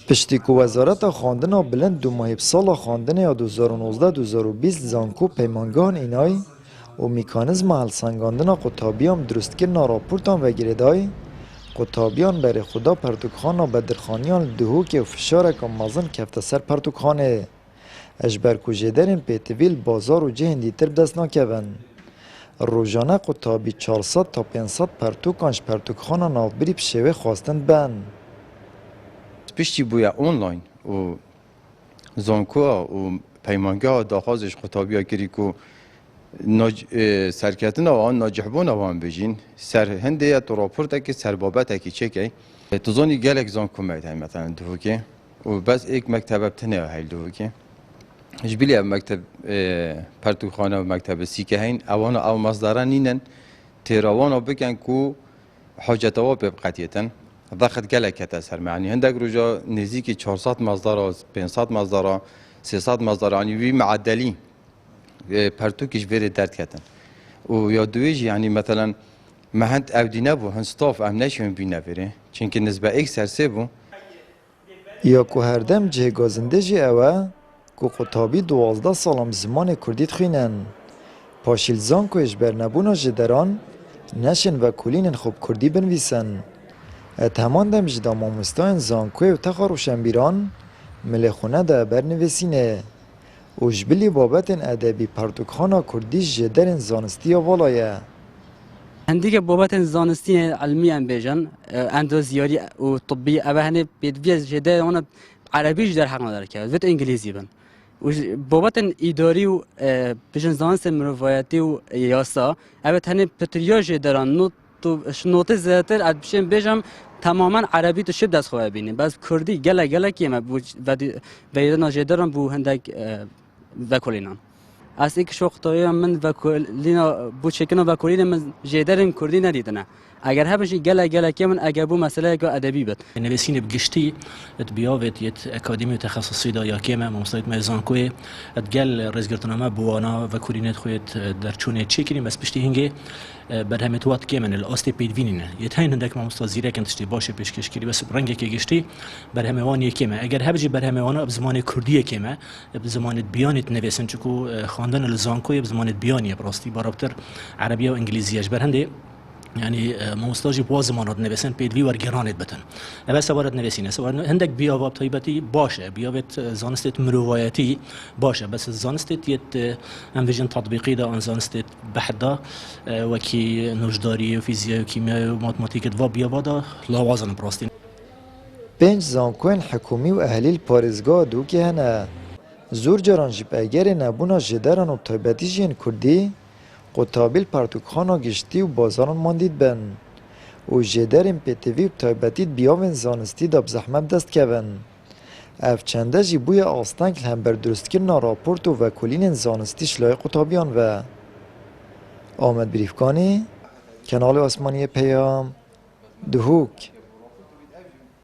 پشتی که وزارت خواندن بلند دو ماه سال خواندن یا 2019-2020 زانکو پیمانگان اینای و میکانیزم حل سنگاندن قطابیان درست کردن راپورتان و گریدای قطابیان بر خدا پرتوکخانه بدرخانیان دهوک و فشارک مازن کفت سر پرتوکخانه اجبر کجیدرین پیتویل بازار و جهندی تر دست نکون روزانه قطابی 400 تا 500 پرتوکانش پرتوکخانه نافبری بشوه خواستند بن پشتی بویا اونلاین و زانکو و پیمانگاه داخازش قطابیا کری که سرکتن آن ناجحبون آوان بجین سر هنده تو راپورت که سر بابت کی چکی تزونی گلک زانکو میده مثلا دهوکی و بس یک مکتب تنه هیل دهوکی اجبیلی مکتب پرتوخانه و مکتب سیکه هین اوان او مصدران نینن تیراوان بکن کو حاجت او بقطیتن ضغط گلک تاثر معنی هندک روزا نزدیک 400 مصدر 500 مصدر 300 مصدر یعنی وی معدلی پرتوکش بره درد کردن و یا دویج یعنی مثلا مهند اودینه بو هنستاف امنشون بینه بره چونکه نسبه یک سرسه بو یا که هر دم جه گازنده جه اوه که قطابی 12 سالم زمان کردیت خوینن پاشیل زان که اجبر نبونا جدران نشن و کلین خوب کردی بنویسن اتهمان دم جدا مامستان زانکوی و تخاروشن بیران ملخونه ده برنویسینه و جبلی بابت ادبی پرتوکخانه کردی جدرین زانستی والایه هندیک بابت زانستی علمی ام بیجن اندازیاری و طبی اوه هنه بیدویز جده آن عربیش در حق نداره که وقت انگلیسی بن و بابت اداری و بیجن زانست مروایتی و یاسا اوه هنه پتریاج دران نوت زیادتر ادبیشن بیجم تماما عربی تو شب دست خواه بینیم بس کردی گله کیمه و ایدان جدران بو هندک وکولینان از یک شوختایی من وکولینا بو چکنا وکولین من جدرن کردی ندیدنه اگر هبشی گله که من اگر بو مسئله که ادبی بود نویسین بگشتی بیاوت یت اکادمی تخصصی دا یا کیمه مستعد میزان کوی ادگل رزگرتنامه بوانا وکولینت خویت در چونه چی کنیم بس پشتی هنگه برهمت وقت کیمن الاصل پیدوینه یتین هندک ما مستازیره کنتشتی باشه پیشکش کردی بس رنگی که گشتی برهموانی کیمه اگر هبجی برهموانا بزمان کردی کیمه بزمان بیانت نویسن چکو خواندن لزانکوی بزمان بیانی براستی برابطر عربی و انگلیسی اجبر هنده یعنی مستاجی باز زمانات نویسن پیدوی ورگرانت بتن اول سوارت نویسینه سوار هندک بیاواب طیبتی باشه بیاوت زانستت مروایتی باشه بس زانستت یت ام ویژن تطبیقی دا آن زانستت بحدا وکی نوشداری و فیزیک و کیمیا و ماتماتیک و بیاوادا لوازن براستین 5 زانکوین حکومی و اهلی پارێزگا دووکی هەنە زۆر جاران ji peygerê nebûna jêderan û taybetî jiyên Kurdî قوتابیل پرتوکخانه گشتی و بازاران ماندید بن و جدرین پیتوی و تایبتید بیاوین زانستی دا بزحمت دست کون اف چنده جی بوی آستنگ هم بر درست کرنا راپورت و وکولین زانستی شلای قوتابیان و آمد بریفکانی کنال آسمانی پیام دهوک